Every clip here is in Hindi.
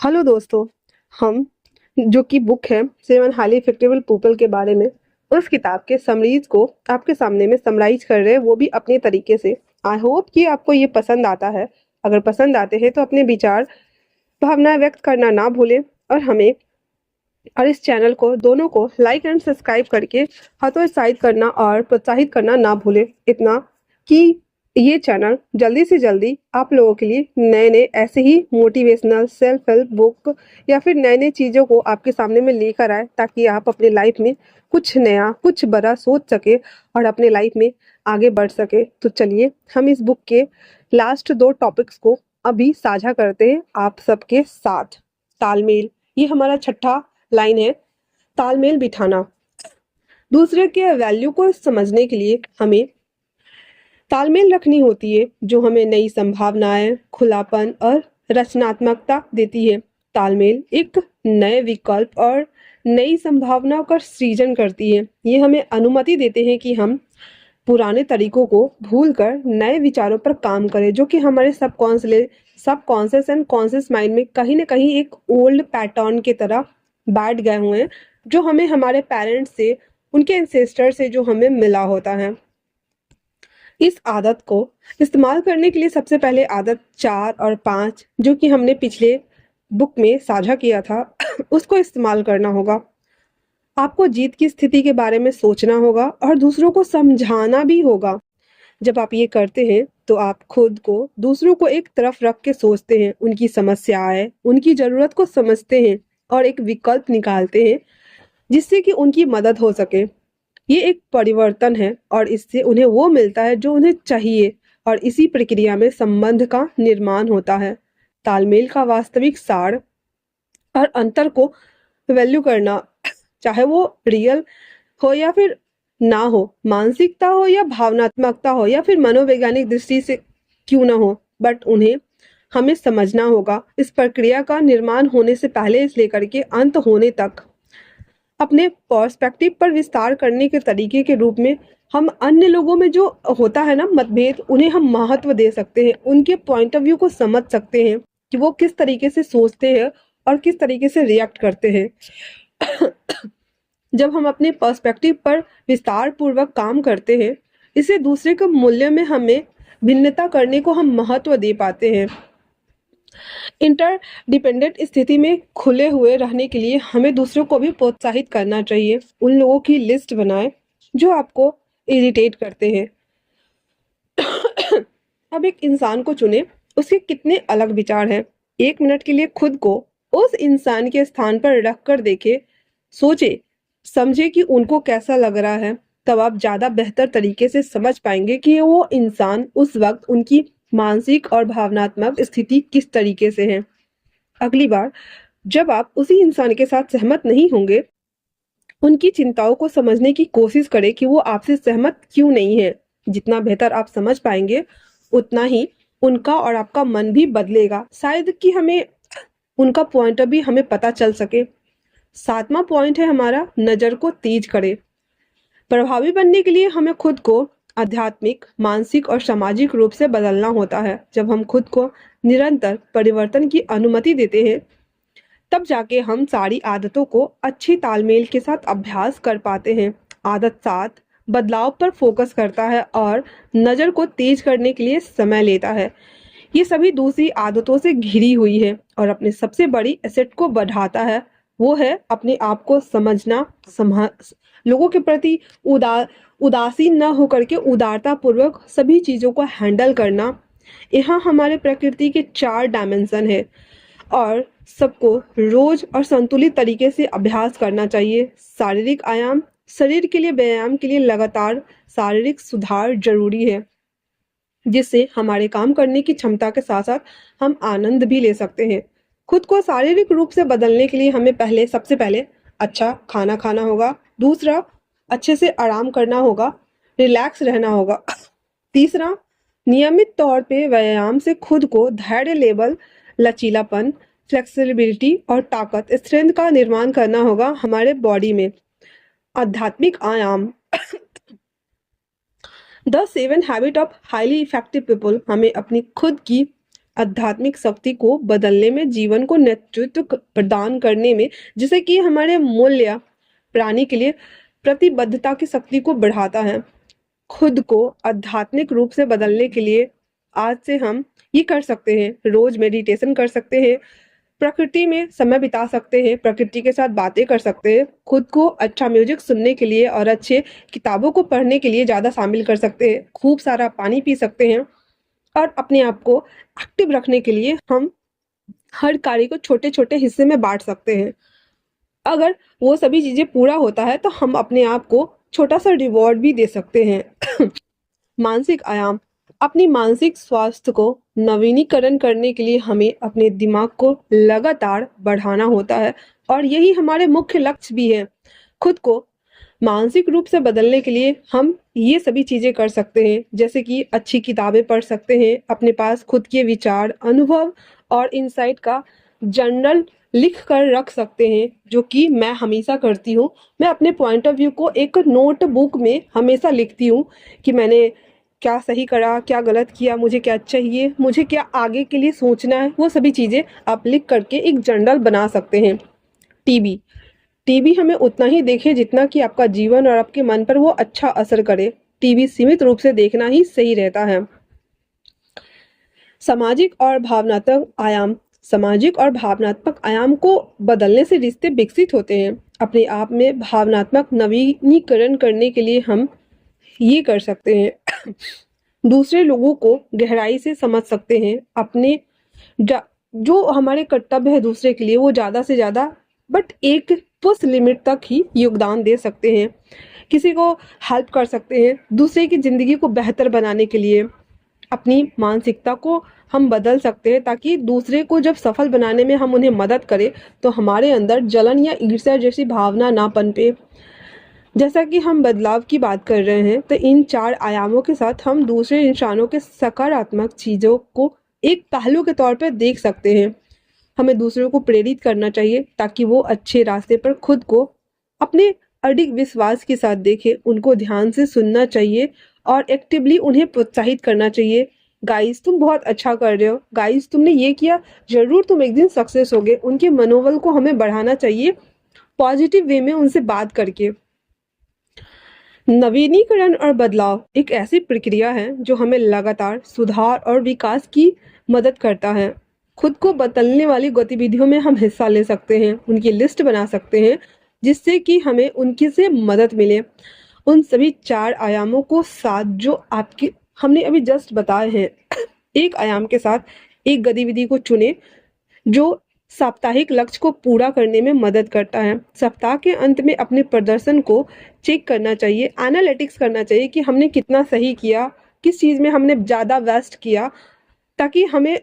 हेलो दोस्तों। हम जो कि बुक है 7 हाईली इफेक्टिव पीपल के बारे में, उस किताब के समरीज को आपके सामने में समराइज कर रहे हैं, वो भी अपने तरीके से। आई होप कि आपको ये पसंद आता है। अगर पसंद आते हैं तो अपने विचार भावनाएं व्यक्त करना ना भूलें, और हमें और इस चैनल को दोनों को लाइक एंड सब्सक्राइब करके हतोत्साहित करना और प्रोत्साहित करना ना भूलें, इतना कि ये चैनल जल्दी से जल्दी आप लोगों के लिए नए नए ऐसे ही मोटिवेशनल सेल्फ हेल्प बुक या फिर नए नए चीज़ों को आपके सामने में लेकर आए, ताकि आप अपने लाइफ में कुछ नया कुछ बड़ा सोच सके और अपने लाइफ में आगे बढ़ सके। तो चलिए हम इस बुक के लास्ट 2 टॉपिक्स को अभी साझा करते हैं आप सबके साथ। तालमेल, ये हमारा छठा लाइन है। तालमेल बिठाना, दूसरे के वैल्यू को समझने के लिए हमें तालमेल रखनी होती है, जो हमें नई संभावनाएं, खुलापन और रचनात्मकता देती है। तालमेल एक नए विकल्प और नई संभावनाओं का सृजन करती है। ये हमें अनुमति देते हैं कि हम पुराने तरीकों को भूलकर नए विचारों पर काम करें, जो कि हमारे सबकॉन्शियस एंड कॉन्शियस माइंड में कहीं ना कहीं एक ओल्ड पैटर्न की तरह बैठ गए हुए हैं, जो हमें हमारे पेरेंट्स से, उनके एंसेस्टर से जो हमें मिला होता है। इस आदत को इस्तेमाल करने के लिए सबसे पहले आदत 4 और 5, जो कि हमने पिछले बुक में साझा किया था, उसको इस्तेमाल करना होगा। आपको जीत की स्थिति के बारे में सोचना होगा और दूसरों को समझाना भी होगा। जब आप ये करते हैं तो आप खुद को दूसरों को एक तरफ रख के सोचते हैं, उनकी समस्याएं, उनकी ज़रूरत को समझते हैं और एक विकल्प निकालते हैं जिससे कि उनकी मदद हो सके। ये एक परिवर्तन है और इससे उन्हें वो मिलता है जो उन्हें चाहिए, और इसी प्रक्रिया में संबंध का निर्माण होता है। तालमेल का वास्तविक सार और अंतर को वैल्यू करना, चाहे वो रियल हो या फिर ना हो, मानसिकता हो या भावनात्मकता हो या फिर मनोवैज्ञानिक दृष्टि से क्यों ना हो, बट उन्हें हमें समझना होगा। इस प्रक्रिया का निर्माण होने से पहले से लेकर के अंत होने तक अपने पर्सपेक्टिव पर विस्तार करने के तरीके के रूप में हम अन्य लोगों में जो होता है ना मतभेद, उन्हें हम महत्व दे सकते हैं, उनके पॉइंट ऑफ व्यू को समझ सकते हैं कि वो किस तरीके से सोचते हैं और किस तरीके से रिएक्ट करते हैं। जब हम अपने पर्सपेक्टिव पर विस्तार पूर्वक काम करते हैं, इसे दूसरे के मूल्य में हमें भिन्नता करने को हम महत्व दे पाते हैं। इंटरडिपेंडेंट स्थिति में खुले हुए रहने के लिए हमें दूसरों को भी प्रोत्साहित करना चाहिए। उन लोगों की लिस्ट बनाएं जो आपको इरिटेट करते हैं। अब एक इंसान को चुने, उसके कितने अलग विचार हैं। 1 मिनट के लिए खुद को उस इंसान के स्थान पर रख कर देखे, सोचे, समझे कि उनको कैसा लग रहा है। तब आप ज्यादा बेहतर तरीके से समझ पाएंगे कि वो इंसान उस वक्त, उनकी मानसिक और भावनात्मक स्थिति किस तरीके से है। अगली बार जब आप उसी इंसान के साथ सहमत नहीं होंगे, उनकी चिंताओं को समझने की कोशिश करें कि वो आपसे सहमत क्यों नहीं है। जितना बेहतर आप समझ पाएंगे, उतना ही उनका और आपका मन भी बदलेगा, शायद कि हमें उनका पॉइंट ऑफ व्यू हमें पता चल सके। 7वां पॉइंट है हमारा, नज़र को तेज करें। प्रभावी बनने के लिए हमें खुद को आध्यात्मिक, मानसिक और सामाजिक रूप से बदलना होता है। जब हम खुद को निरंतर परिवर्तन की अनुमति देते हैं, तब जाके हम सारी आदतों को अच्छी तालमेल के साथ अभ्यास कर पाते हैं। आदत 7 बदलाव पर फोकस करता है और नज़र को तेज करने के लिए समय लेता है। ये सभी दूसरी आदतों से घिरी हुई है और अपने सबसे बड़ी एसेट को बढ़ाता है। वो है अपने आप को समझना, लोगों के प्रति उदासीन न होकर के उदारता पूर्वक सभी चीज़ों को हैंडल करना। यहाँ हमारे प्रकृति के 4 डायमेंशन है और सबको रोज और संतुलित तरीके से अभ्यास करना चाहिए। शारीरिक आयाम, शरीर के लिए व्यायाम के लिए लगातार शारीरिक सुधार जरूरी है, जिससे हमारे काम करने की क्षमता के साथ साथ हम आनंद भी ले सकते हैं। खुद को शारीरिक रूप से बदलने के लिए हमें सबसे पहले अच्छा खाना खाना होगा। दूसरा, अच्छे से आराम करना होगा, रिलैक्स रहना होगा। तीसरा, नियमित तौर पे व्यायाम से खुद को धैर्य लेवल, लचीलापन, फ्लेक्सिबिलिटी और ताकत, स्ट्रेंथ का निर्माण करना होगा हमारे बॉडी में। आध्यात्मिक आयाम, the 7 habit of highly effective people हमें अपनी खुद की आध्यात्मिक शक्ति को बदलने में, जीवन को नेतृत्व प्रदान करने में, जिससे कि हमारे मूल्य प्राणी के लिए प्रतिबद्धता की शक्ति को बढ़ाता है। खुद को आध्यात्मिक रूप से बदलने के लिए आज से हम ये कर सकते हैं, रोज मेडिटेशन कर सकते हैं, प्रकृति में समय बिता सकते हैं, प्रकृति के साथ बातें कर सकते हैं, खुद को अच्छा म्यूजिक सुनने के लिए और अच्छे किताबों को पढ़ने के लिए ज़्यादा शामिल कर सकते हैं, खूब सारा पानी पी सकते हैं और अपने आप को एक्टिव रखने के लिए हम हर कार्य को छोटे छोटे हिस्से में बांट सकते हैं। अगर वो सभी चीज़ें पूरा होता है तो हम अपने आप को छोटा सा रिवॉर्ड भी दे सकते हैं। मानसिक आयाम। अपनी मानसिक स्वास्थ्य को नवीनीकरण करने के लिए हमें अपने दिमाग को लगातार बढ़ाना होता है और यही हमारे मुख्य लक्ष्य भी है। खुद को मानसिक रूप से बदलने के लिए हम ये सभी चीज़ें कर सकते हैं, जैसे कि अच्छी किताबें पढ़ सकते हैं, अपने पास खुद के विचार, अनुभव और इनसाइट का जर्नल लिख कर रख सकते हैं, जो कि मैं हमेशा करती हूँ। मैं अपने पॉइंट ऑफ व्यू को एक नोटबुक में हमेशा लिखती हूँ कि मैंने क्या सही करा, क्या गलत किया, मुझे क्या चाहिए, मुझे क्या आगे के लिए सोचना है, वो सभी चीज़ें आप लिख करके एक जर्नल बना सकते हैं। टीवी। टीवी हमें उतना ही देखे जितना कि आपका जीवन और आपके मन पर वो अच्छा असर करे। टीवी सीमित रूप से देखना ही सही रहता है। सामाजिक और भावनात्मक आयाम। सामाजिक और भावनात्मक आयाम को बदलने से रिश्ते विकसित होते हैं। अपने आप में भावनात्मक नवीनीकरण करने के लिए हम ये कर सकते हैं। दूसरे लोगों को गहराई से समझ सकते हैं, अपने जो हमारे कर्तव्य है दूसरे के लिए वो ज़्यादा से ज़्यादा बट एक उस लिमिट तक ही योगदान दे सकते हैं। किसी को हेल्प कर सकते हैं, दूसरे की ज़िंदगी को बेहतर बनाने के लिए अपनी मानसिकता को हम बदल सकते हैं, ताकि दूसरे को जब सफल बनाने में हम उन्हें मदद करें तो हमारे अंदर जलन या ईर्ष्या जैसी भावना ना पनपे। जैसा कि हम बदलाव की बात कर रहे हैं, तो इन 4 आयामों के साथ हम दूसरे इंसानों के सकारात्मक चीज़ों को एक पहलू के तौर पर देख सकते हैं। हमें दूसरों को प्रेरित करना चाहिए ताकि वो अच्छे रास्ते पर खुद को अपने अडिग विश्वास के साथ देखें। उनको ध्यान से सुनना चाहिए और एक्टिवली उन्हें प्रोत्साहित करना चाहिए। गाइस तुम बहुत अच्छा कर रहे हो, गाइस तुमने ये किया, जरूर तुम एक दिन सक्सेस होगे। उनके मनोबल को हमें बढ़ाना चाहिए पॉजिटिव वे में उनसे बात करके। नवीनीकरण और बदलाव एक ऐसी प्रक्रिया है जो हमें लगातार सुधार और विकास की मदद करता है। खुद को बदलने वाली गतिविधियों में हम हिस्सा ले सकते हैं, उनकी लिस्ट बना सकते हैं, जिससे कि हमें उनकी से मदद मिले। उन सभी 4 आयामों को साथ जो आपके हमने अभी जस्ट बताए हैं, एक आयाम के साथ एक गतिविधि को चुने जो साप्ताहिक लक्ष्य को पूरा करने में मदद करता है। सप्ताह के अंत में अपने प्रदर्शन को चेक करना चाहिए, एनालिटिक्स करना चाहिए कि हमने कितना सही किया, किस चीज़ में हमने ज़्यादा वेस्ट किया, ताकि हमें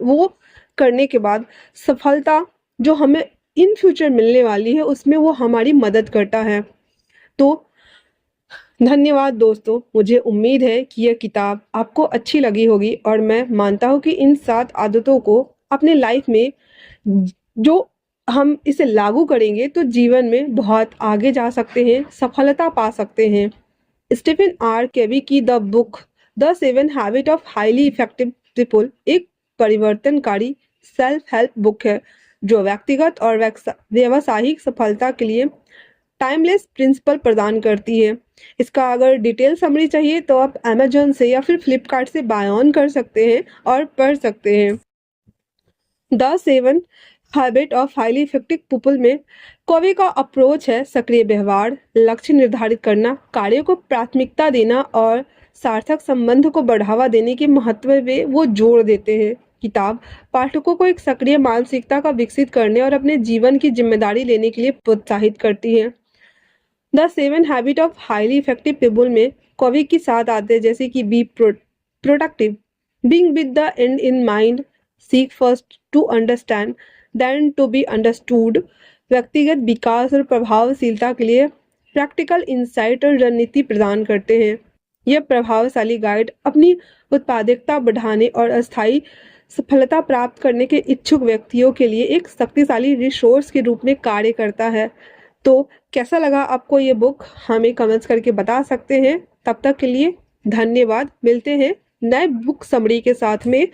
वो करने के बाद सफलता जो हमें इन फ्यूचर मिलने वाली है उसमें वो हमारी मदद करता है। तो धन्यवाद दोस्तों, मुझे उम्मीद है कि यह किताब आपको अच्छी लगी होगी और मैं मानता हूँ कि इन 7 आदतों को अपने लाइफ में जो हम इसे लागू करेंगे तो जीवन में बहुत आगे जा सकते हैं, सफलता पा सकते हैं। स्टीफन आर केवी की the book the 7 habit of highly effective people एक परिवर्तनकारी सेल्फ हेल्प बुक है जो व्यक्तिगत और व्यावसायिक सफलता के लिए टाइमलेस प्रिंसिपल प्रदान करती है। इसका अगर डिटेल समरी चाहिए तो आप अमेजोन से या फिर फ्लिपकार्ट से बाय ऑन कर सकते हैं और पढ़ सकते हैं। The 7 habit of highly effective people में कवि का अप्रोच है सक्रिय व्यवहार, लक्ष्य निर्धारित करना, कार्य को प्राथमिकता देना और सार्थक संबंध को बढ़ावा देने के महत्व में वो जोर देते हैं। किताब पाठकों को एक सक्रिय मानसिकता का विकसित करने और अपने जीवन की जिम्मेदारी लेने के लिए प्रोत्साहित करती है। The 7 habit of highly effective people में कवि की 7 आदतें जैसे कि be productive, being with the end in mind, seek first to understand then to be understood, व्यक्तिगत विकास और प्रभावशीलता के लिए प्रैक्टिकल इंसाइट और रणनीति प्रदान करते हैं। यह प्रभावशाली गाइड अपनी उत्पादकता बढ़ाने और अस्थायी सफलता प्राप्त करने के इच्छुक व्यक्तियों के लिए एक शक्तिशाली रिसोर्स के रूप में कार्य करता है। तो कैसा लगा आपको ये बुक, हमें कमेंट्स करके बता सकते हैं। तब तक के लिए धन्यवाद। मिलते हैं नए बुक समरी के साथ में।